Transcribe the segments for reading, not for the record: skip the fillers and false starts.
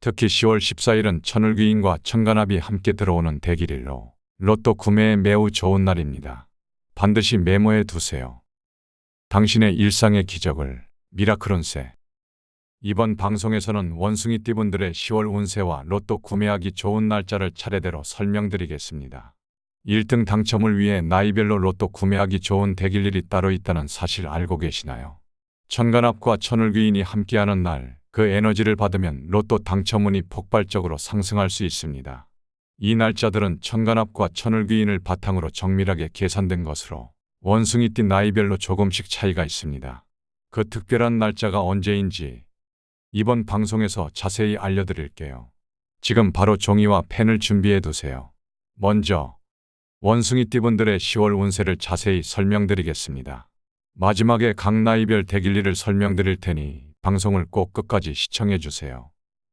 특히 10월 14일은 천을귀인과 천간합이 함께 들어오는 대길일로 로또 구매에 매우 좋은 날입니다. 반드시 메모해 두세요. 당신의 일상의 기적을 미라클 운세. 이번 방송에서는 원숭이띠분들의 10월 운세와 로또 구매하기 좋은 날짜를 차례대로 설명드리겠습니다. 1등 당첨을 위해 나이별로 로또 구매하기 좋은 대길일이 따로 있다는 사실 알고 계시나요? 천간합과 천을귀인이 함께하는 날, 그 에너지를 받으면 로또 당첨운이 폭발적으로 상승할 수 있습니다. 이 날짜들은 천간합과 천을귀인을 바탕으로 정밀하게 계산된 것으로 원숭이띠 나이별로 조금씩 차이가 있습니다. 그 특별한 날짜가 언제인지 이번 방송에서 자세히 알려드릴게요. 지금 바로 종이와 펜을 준비해 두세요. 먼저 원숭이띠분들의 10월 운세를 자세히 설명드리겠습니다. 마지막에 각 나이별 대길일을 설명드릴 테니 방송을 꼭 끝까지 시청해 주세요.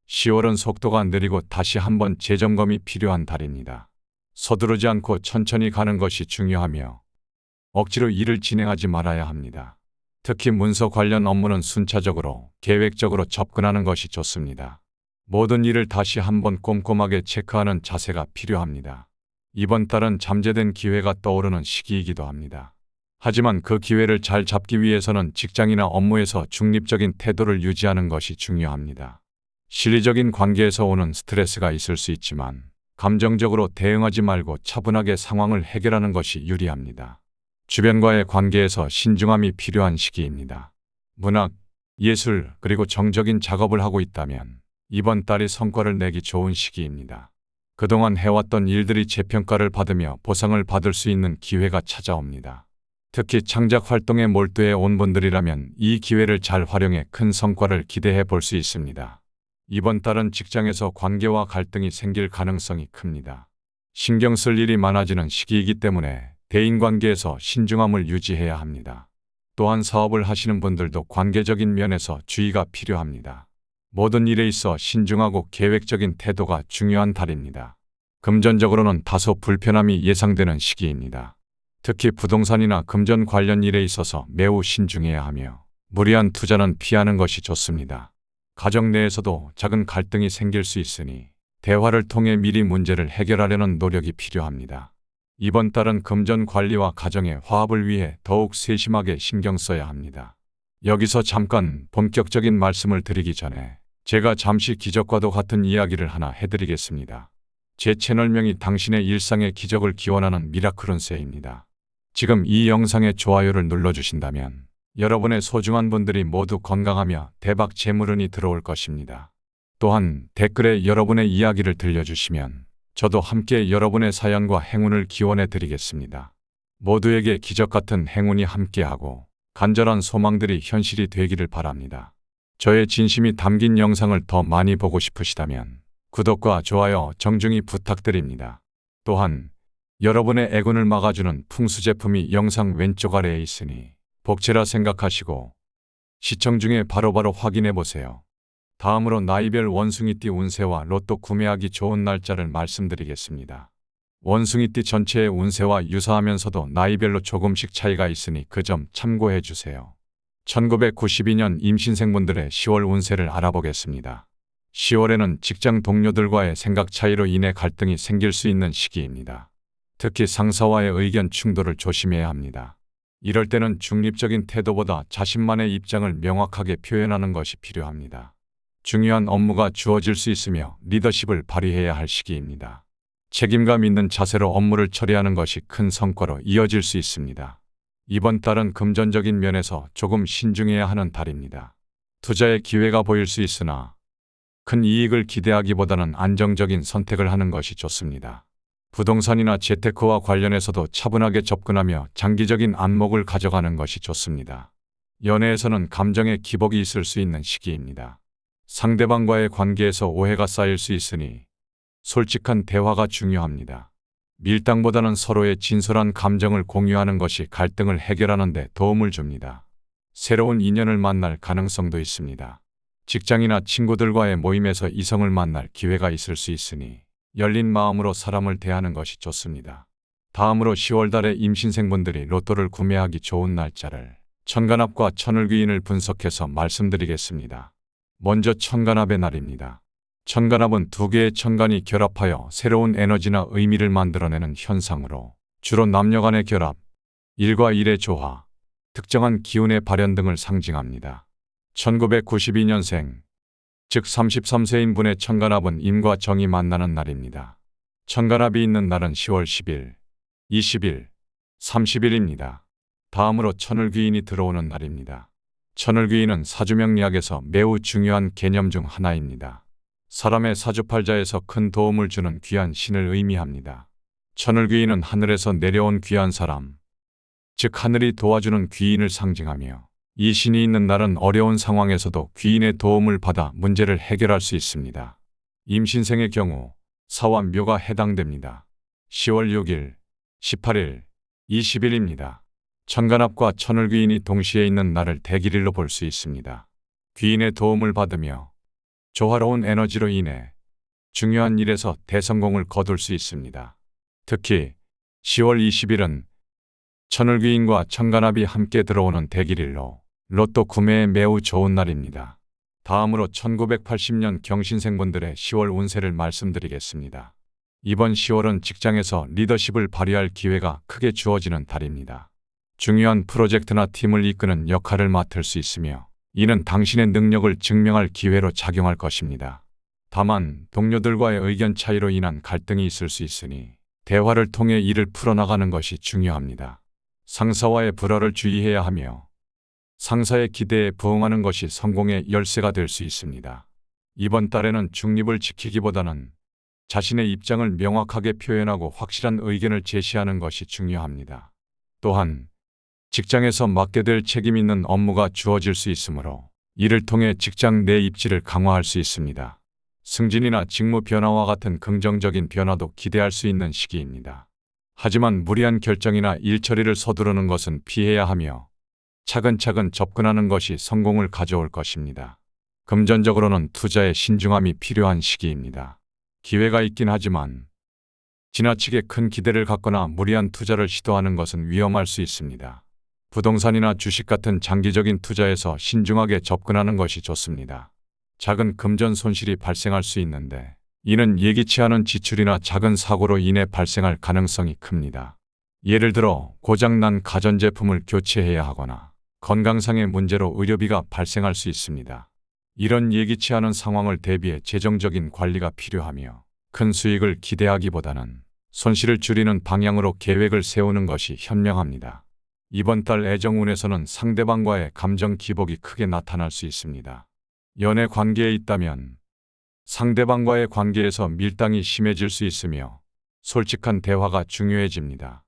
10월은 속도가 느리고 다시 한번 재점검이 필요한 달입니다. 서두르지 않고 천천히 가는 것이 중요하며 억지로 일을 진행하지 말아야 합니다. 특히 문서 관련 업무는 순차적으로 계획적으로 접근하는 것이 좋습니다. 모든 일을 다시 한번 꼼꼼하게 체크하는 자세가 필요합니다. 이번 달은 잠재된 기회가 떠오르는 시기이기도 합니다. 하지만 그 기회를 잘 잡기 위해서는 직장이나 업무에서 중립적인 태도를 유지하는 것이 중요합니다. 실리적인 관계에서 오는 스트레스가 있을 수 있지만 감정적으로 대응하지 말고 차분하게 상황을 해결하는 것이 유리합니다. 주변과의 관계에서 신중함이 필요한 시기입니다. 문학, 예술, 그리고 정적인 작업을 하고 있다면 이번 달이 성과를 내기 좋은 시기입니다. 그동안 해왔던 일들이 재평가를 받으며 보상을 받을 수 있는 기회가 찾아옵니다. 특히 창작 활동에 몰두해 온 분들이라면 이 기회를 잘 활용해 큰 성과를 기대해 볼 수 있습니다. 이번 달은 직장에서 관계와 갈등이 생길 가능성이 큽니다. 신경 쓸 일이 많아지는 시기이기 때문에 대인관계에서 신중함을 유지해야 합니다. 또한 사업을 하시는 분들도 관계적인 면에서 주의가 필요합니다. 모든 일에 있어 신중하고 계획적인 태도가 중요한 달입니다. 금전적으로는 다소 불편함이 예상되는 시기입니다. 특히 부동산이나 금전 관련 일에 있어서 매우 신중해야 하며 무리한 투자는 피하는 것이 좋습니다. 가정 내에서도 작은 갈등이 생길 수 있으니 대화를 통해 미리 문제를 해결하려는 노력이 필요합니다. 이번 달은 금전 관리와 가정의 화합을 위해 더욱 세심하게 신경 써야 합니다. 여기서 잠깐 본격적인 말씀을 드리기 전에 제가 잠시 기적과도 같은 이야기를 하나 해드리겠습니다. 제 채널명이 당신의 일상의 기적을 기원하는 미라클 운세입니다. 지금 이 영상에 좋아요를 눌러주신다면 여러분의 소중한 분들이 모두 건강하며 대박 재물운이 들어올 것입니다. 또한 댓글에 여러분의 이야기를 들려주시면 저도 함께 여러분의 사연과 행운을 기원해 드리겠습니다. 모두에게 기적같은 행운이 함께하고 간절한 소망들이 현실이 되기를 바랍니다. 저의 진심이 담긴 영상을 더 많이 보고 싶으시다면 구독과 좋아요 정중히 부탁드립니다. 또한 여러분의 애군을 막아주는 풍수 제품이 영상 왼쪽 아래에 있으니 복채라 생각하시고 시청 중에 바로바로 확인해 보세요. 다음으로 나이별 원숭이띠 운세와 로또 구매하기 좋은 날짜를 말씀드리겠습니다. 원숭이띠 전체의 운세와 유사하면서도 나이별로 조금씩 차이가 있으니 그 점 참고해 주세요. 1992년 임신생분들의 10월 운세를 알아보겠습니다. 10월에는 직장 동료들과의 생각 차이로 인해 갈등이 생길 수 있는 시기입니다. 특히 상사와의 의견 충돌을 조심해야 합니다. 이럴 때는 중립적인 태도보다 자신만의 입장을 명확하게 표현하는 것이 필요합니다. 중요한 업무가 주어질 수 있으며 리더십을 발휘해야 할 시기입니다. 책임감 있는 자세로 업무를 처리하는 것이 큰 성과로 이어질 수 있습니다. 이번 달은 금전적인 면에서 조금 신중해야 하는 달입니다. 투자의 기회가 보일 수 있으나 큰 이익을 기대하기보다는 안정적인 선택을 하는 것이 좋습니다. 부동산이나 재테크와 관련해서도 차분하게 접근하며 장기적인 안목을 가져가는 것이 좋습니다. 연애에서는 감정의 기복이 있을 수 있는 시기입니다. 상대방과의 관계에서 오해가 쌓일 수 있으니 솔직한 대화가 중요합니다. 밀당보다는 서로의 진솔한 감정을 공유하는 것이 갈등을 해결하는 데 도움을 줍니다. 새로운 인연을 만날 가능성도 있습니다. 직장이나 친구들과의 모임에서 이성을 만날 기회가 있을 수 있으니 열린 마음으로 사람을 대하는 것이 좋습니다. 다음으로 10월 달에 임신생분들이 로또를 구매하기 좋은 날짜를 천간합과 천을귀인을 분석해서 말씀드리겠습니다. 먼저 천간합의 날입니다. 천간합은 두 개의 천간이 결합하여 새로운 에너지나 의미를 만들어내는 현상으로 주로 남녀 간의 결합, 일과 일의 조화, 특정한 기운의 발현 등을 상징합니다. 1992년생, 즉 33세인 분의 천간합은 임과 정이 만나는 날입니다. 천간합이 있는 날은 10월 10일, 20일, 30일입니다. 다음으로 천을귀인이 들어오는 날입니다. 천을귀인은 사주명리학에서 매우 중요한 개념 중 하나입니다. 사람의 사주팔자에서 큰 도움을 주는 귀한 신을 의미합니다. 천을귀인은 하늘에서 내려온 귀한 사람, 즉 하늘이 도와주는 귀인을 상징하며 이 신이 있는 날은 어려운 상황에서도 귀인의 도움을 받아 문제를 해결할 수 있습니다. 임신생의 경우 사와 묘가 해당됩니다. 10월 6일, 18일, 20일입니다. 천간합과 천을귀인이 동시에 있는 날을 대길일로 볼 수 있습니다. 귀인의 도움을 받으며 조화로운 에너지로 인해 중요한 일에서 대성공을 거둘 수 있습니다. 특히 10월 20일은 천을귀인과 천간합이 함께 들어오는 대길일로 로또 구매에 매우 좋은 날입니다. 다음으로 1980년 경신생분들의 10월 운세를 말씀드리겠습니다. 이번 10월은 직장에서 리더십을 발휘할 기회가 크게 주어지는 달입니다. 중요한 프로젝트나 팀을 이끄는 역할을 맡을 수 있으며 이는 당신의 능력을 증명할 기회로 작용할 것입니다. 다만 동료들과의 의견 차이로 인한 갈등이 있을 수 있으니 대화를 통해 이를 풀어나가는 것이 중요합니다. 상사와의 불화를 주의해야 하며 상사의 기대에 부응하는 것이 성공의 열쇠가 될 수 있습니다. 이번 달에는 중립을 지키기보다는 자신의 입장을 명확하게 표현하고 확실한 의견을 제시하는 것이 중요합니다. 또한 직장에서 맡게 될 책임 있는 업무가 주어질 수 있으므로 이를 통해 직장 내 입지를 강화할 수 있습니다. 승진이나 직무 변화와 같은 긍정적인 변화도 기대할 수 있는 시기입니다. 하지만 무리한 결정이나 일 처리를 서두르는 것은 피해야 하며 차근차근 접근하는 것이 성공을 가져올 것입니다. 금전적으로는 투자에 신중함이 필요한 시기입니다. 기회가 있긴 하지만 지나치게 큰 기대를 갖거나 무리한 투자를 시도하는 것은 위험할 수 있습니다. 부동산이나 주식 같은 장기적인 투자에서 신중하게 접근하는 것이 좋습니다. 작은 금전 손실이 발생할 수 있는데 이는 예기치 않은 지출이나 작은 사고로 인해 발생할 가능성이 큽니다. 예를 들어 고장난 가전제품을 교체해야 하거나 건강상의 문제로 의료비가 발생할 수 있습니다. 이런 예기치 않은 상황을 대비해 재정적인 관리가 필요하며 큰 수익을 기대하기보다는 손실을 줄이는 방향으로 계획을 세우는 것이 현명합니다. 이번 달 애정운에서는 상대방과의 감정 기복이 크게 나타날 수 있습니다. 연애 관계에 있다면 상대방과의 관계에서 밀당이 심해질 수 있으며 솔직한 대화가 중요해집니다.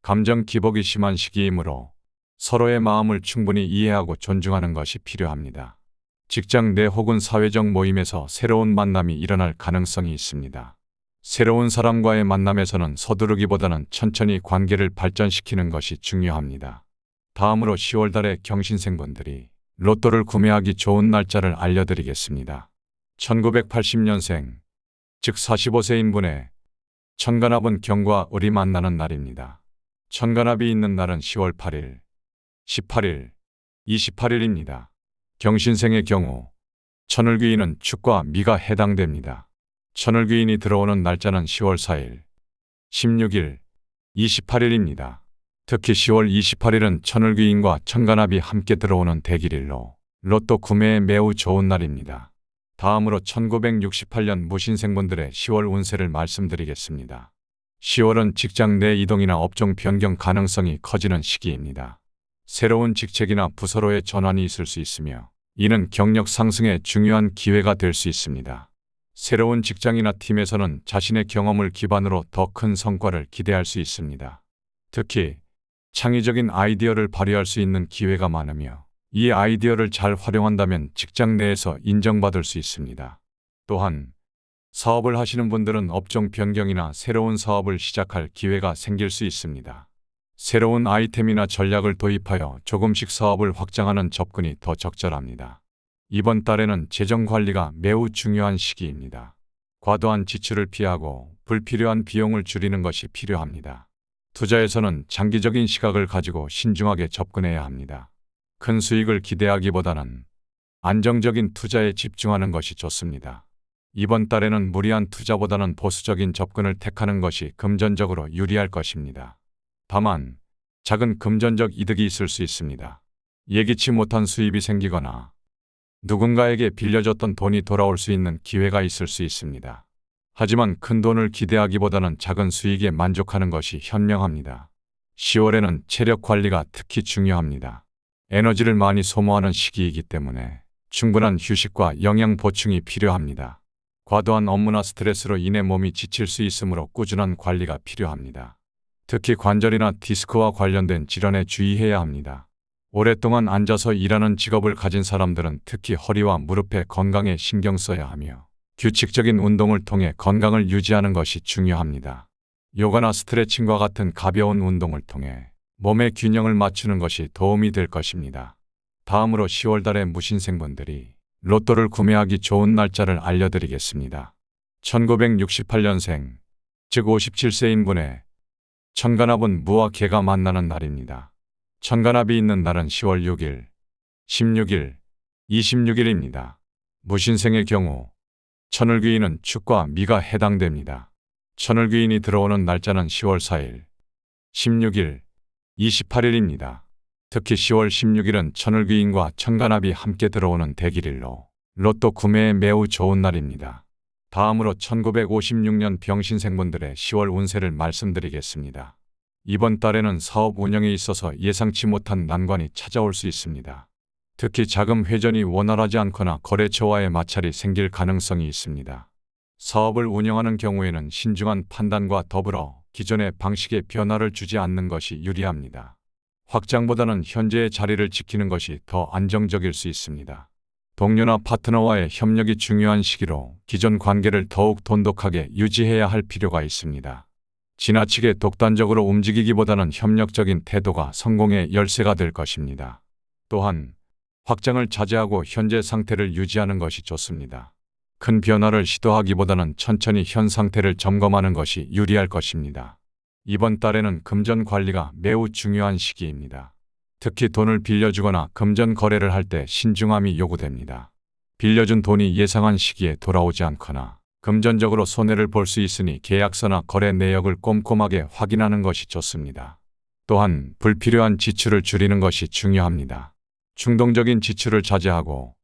감정 기복이 심한 시기이므로 서로의 마음을 충분히 이해하고 존중하는 것이 필요합니다. 직장 내 혹은 사회적 모임에서 새로운 만남이 일어날 가능성이 있습니다. 새로운 사람과의 만남에서는 서두르기보다는 천천히 관계를 발전시키는 것이 중요합니다. 다음으로 10월 달에 경신생분들이 로또를 구매하기 좋은 날짜를 알려드리겠습니다. 1980년생, 즉 45세인 분의 천간합은 경과 을이 만나는 날입니다. 천간합이 있는 날은 10월 8일, 18일, 28일입니다. 경신생의 경우 천을귀인은 축과 미가 해당됩니다. 천을귀인이 들어오는 날짜는 10월 4일, 16일, 28일입니다. 특히 10월 28일은 천을귀인과 천간합이 함께 들어오는 대길일로 로또 구매에 매우 좋은 날입니다. 다음으로 1968년 무신생분들의 10월 운세를 말씀드리겠습니다. 10월은 직장 내 이동이나 업종 변경 가능성이 커지는 시기입니다. 새로운 직책이나 부서로의 전환이 있을 수 있으며 이는 경력 상승에 중요한 기회가 될 수 있습니다. 새로운 직장이나 팀에서는 자신의 경험을 기반으로 더 큰 성과를 기대할 수 있습니다. 특히 창의적인 아이디어를 발휘할 수 있는 기회가 많으며 이 아이디어를 잘 활용한다면 직장 내에서 인정받을 수 있습니다. 또한 사업을 하시는 분들은 업종 변경이나 새로운 사업을 시작할 기회가 생길 수 있습니다. 새로운 아이템이나 전략을 도입하여 조금씩 사업을 확장하는 접근이 더 적절합니다. 이번 달에는 재정 관리가 매우 중요한 시기입니다. 과도한 지출을 피하고 불필요한 비용을 줄이는 것이 필요합니다. 투자에서는 장기적인 시각을 가지고 신중하게 접근해야 합니다. 큰 수익을 기대하기보다는 안정적인 투자에 집중하는 것이 좋습니다. 이번 달에는 무리한 투자보다는 보수적인 접근을 택하는 것이 금전적으로 유리할 것입니다. 다만 작은 금전적 이득이 있을 수 있습니다. 예기치 못한 수입이 생기거나 누군가에게 빌려줬던 돈이 돌아올 수 있는 기회가 있을 수 있습니다. 하지만 큰 돈을 기대하기보다는 작은 수익에 만족하는 것이 현명합니다. 10월에는 체력 관리가 특히 중요합니다. 에너지를 많이 소모하는 시기이기 때문에 충분한 휴식과 영양 보충이 필요합니다. 과도한 업무나 스트레스로 인해 몸이 지칠 수 있으므로 꾸준한 관리가 필요합니다. 특히 관절이나 디스크와 관련된 질환에 주의해야 합니다. 오랫동안 앉아서 일하는 직업을 가진 사람들은 특히 허리와 무릎의 건강에 신경 써야 하며 규칙적인 운동을 통해 건강을 유지하는 것이 중요합니다. 요가나 스트레칭과 같은 가벼운 운동을 통해 몸의 균형을 맞추는 것이 도움이 될 것입니다. 다음으로 10월 달에 무신생분들이 로또를 구매하기 좋은 날짜를 알려드리겠습니다. 1968년생, 즉 57세인 분의 천간합은 무와 개가 만나는 날입니다. 천간합이 있는 날은 10월 6일, 16일, 26일입니다. 무신생의 경우 천을귀인은 축과 미가 해당됩니다. 천을귀인이 들어오는 날짜는 10월 4일, 16일, 28일입니다. 특히 10월 16일은 천을귀인과 천간합이 함께 들어오는 대길일로 로또 구매에 매우 좋은 날입니다. 다음으로 1956년 병신생분들의 10월 운세를 말씀드리겠습니다. 이번 달에는 사업 운영에 있어서 예상치 못한 난관이 찾아올 수 있습니다. 특히 자금 회전이 원활하지 않거나 거래처와의 마찰이 생길 가능성이 있습니다. 사업을 운영하는 경우에는 신중한 판단과 더불어 기존의 방식에 변화를 주지 않는 것이 유리합니다. 확장보다는 현재의 자리를 지키는 것이 더 안정적일 수 있습니다. 동료나 파트너와의 협력이 중요한 시기로 기존 관계를 더욱 돈독하게 유지해야 할 필요가 있습니다. 지나치게 독단적으로 움직이기보다는 협력적인 태도가 성공의 열쇠가 될 것입니다. 또한 확장을 자제하고 현재 상태를 유지하는 것이 좋습니다. 큰 변화를 시도하기보다는 천천히 현 상태를 점검하는 것이 유리할 것입니다. 이번 달에는 금전 관리가 매우 중요한 시기입니다. 특히 돈을 빌려주거나 금전 거래를 할 때 신중함이 요구됩니다. 빌려준 돈이 예상한 시기에 돌아오지 않거나 금전적으로 손해를 볼 수 있으니 계약서나 거래 내역을 꼼꼼하게 확인하는 것이 좋습니다. 또한 불필요한 지출을 줄이는 것이 중요합니다. 충동적인 지출을 자제하고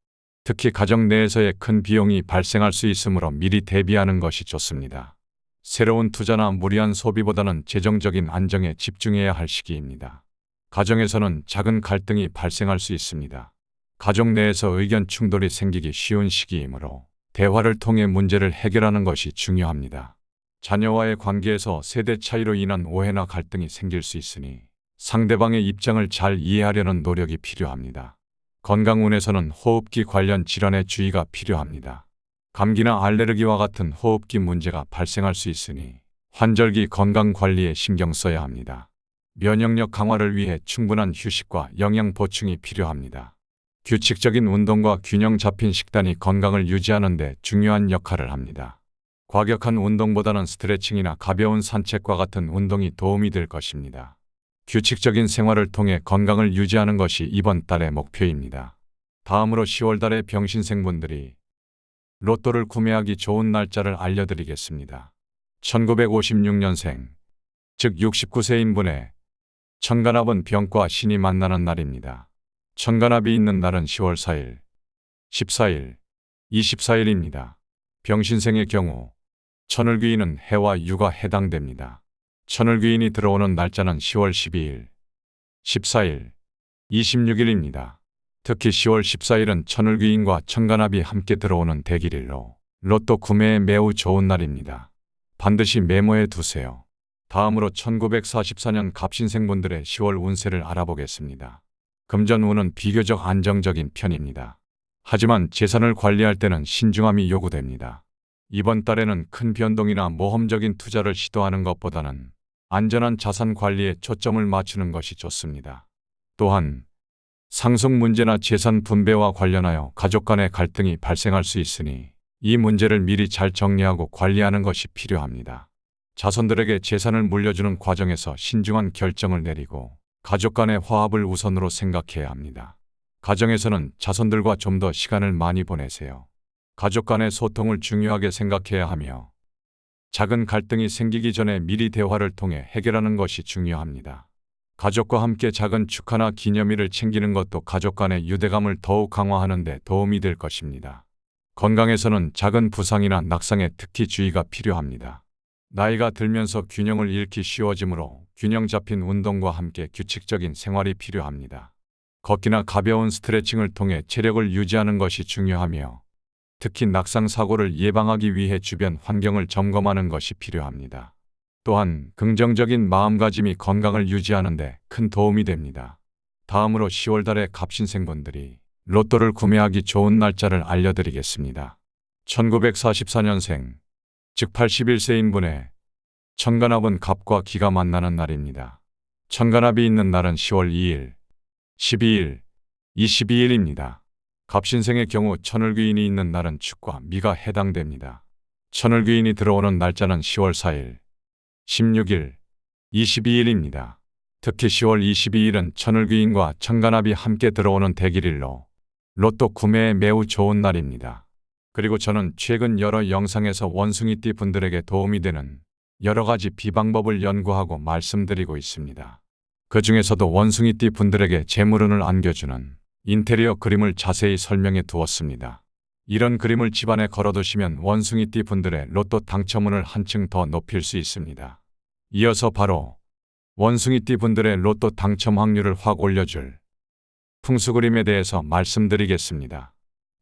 특히 가정 내에서의 큰 비용이 발생할 수 있으므로 미리 대비하는 것이 좋습니다. 새로운 투자나 무리한 소비보다는 재정적인 안정에 집중해야 할 시기입니다. 가정에서는 작은 갈등이 발생할 수 있습니다. 가족 내에서 의견 충돌이 생기기 쉬운 시기이므로 대화를 통해 문제를 해결하는 것이 중요합니다. 자녀와의 관계에서 세대 차이로 인한 오해나 갈등이 생길 수 있으니 상대방의 입장을 잘 이해하려는 노력이 필요합니다. 건강운에서는 호흡기 관련 질환에 주의가 필요합니다. 감기나 알레르기와 같은 호흡기 문제가 발생할 수 있으니 환절기 건강 관리에 신경 써야 합니다. 면역력 강화를 위해 충분한 휴식과 영양 보충이 필요합니다. 규칙적인 운동과 균형 잡힌 식단이 건강을 유지하는 데 중요한 역할을 합니다. 과격한 운동보다는 스트레칭이나 가벼운 산책과 같은 운동이 도움이 될 것입니다. 규칙적인 생활을 통해 건강을 유지하는 것이 이번 달의 목표입니다. 다음으로 10월 달의 병신생분들이 로또를 구매하기 좋은 날짜를 알려드리겠습니다. 1956년생, 즉 69세인 분의 천간합은 병과 신이 만나는 날입니다. 천간합이 있는 날은 10월 4일, 14일, 24일입니다. 병신생의 경우 천을귀인은 해와 유가 해당됩니다. 천을귀인이 들어오는 날짜는 10월 12일, 14일, 26일입니다. 특히 10월 14일은 천을귀인과 천간합이 함께 들어오는 대길일로 로또 구매에 매우 좋은 날입니다. 반드시 메모해 두세요. 다음으로 1944년 갑신생분들의 10월 운세를 알아보겠습니다. 금전운은 비교적 안정적인 편입니다. 하지만 재산을 관리할 때는 신중함이 요구됩니다. 이번 달에는 큰 변동이나 모험적인 투자를 시도하는 것보다는 안전한 자산 관리에 초점을 맞추는 것이 좋습니다. 또한 상속 문제나 재산 분배와 관련하여 가족 간의 갈등이 발생할 수 있으니 이 문제를 미리 잘 정리하고 관리하는 것이 필요합니다. 자손들에게 재산을 물려주는 과정에서 신중한 결정을 내리고 가족 간의 화합을 우선으로 생각해야 합니다. 가정에서는 자손들과 좀 더 시간을 많이 보내세요. 가족 간의 소통을 중요하게 생각해야 하며 작은 갈등이 생기기 전에 미리 대화를 통해 해결하는 것이 중요합니다. 가족과 함께 작은 축하나 기념일을 챙기는 것도 가족 간의 유대감을 더욱 강화하는 데 도움이 될 것입니다. 건강에서는 작은 부상이나 낙상에 특히 주의가 필요합니다. 나이가 들면서 균형을 잃기 쉬워지므로 균형 잡힌 운동과 함께 규칙적인 생활이 필요합니다. 걷기나 가벼운 스트레칭을 통해 체력을 유지하는 것이 중요하며 특히 낙상 사고를 예방하기 위해 주변 환경을 점검하는 것이 필요합니다. 또한 긍정적인 마음가짐이 건강을 유지하는 데 큰 도움이 됩니다. 다음으로 10월 달에 갑신생분들이 로또를 구매하기 좋은 날짜를 알려드리겠습니다. 1944년생, 즉 81세인 분의 천간합은 갑과 기가 만나는 날입니다. 천간합이 있는 날은 10월 2일, 12일, 22일입니다. 갑신생의 경우 천을귀인이 있는 날은 축과 미가 해당됩니다. 천을귀인이 들어오는 날짜는 10월 4일, 16일, 22일입니다. 특히 10월 22일은 천을귀인과 천간합이 함께 들어오는 대길일로 로또 구매에 매우 좋은 날입니다. 그리고 저는 최근 여러 영상에서 원숭이띠 분들에게 도움이 되는 여러 가지 비방법을 연구하고 말씀드리고 있습니다. 그 중에서도 원숭이띠 분들에게 재물운을 안겨주는 인테리어 그림을 자세히 설명해 두었습니다. 이런 그림을 집안에 걸어두시면 원숭이띠 분들의 로또 당첨운을 한층 더 높일 수 있습니다. 이어서 바로 원숭이띠 분들의 로또 당첨 확률을 확 올려줄 풍수 그림에 대해서 말씀드리겠습니다.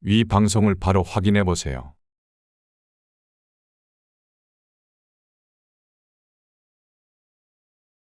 위 방송을 바로 확인해 보세요.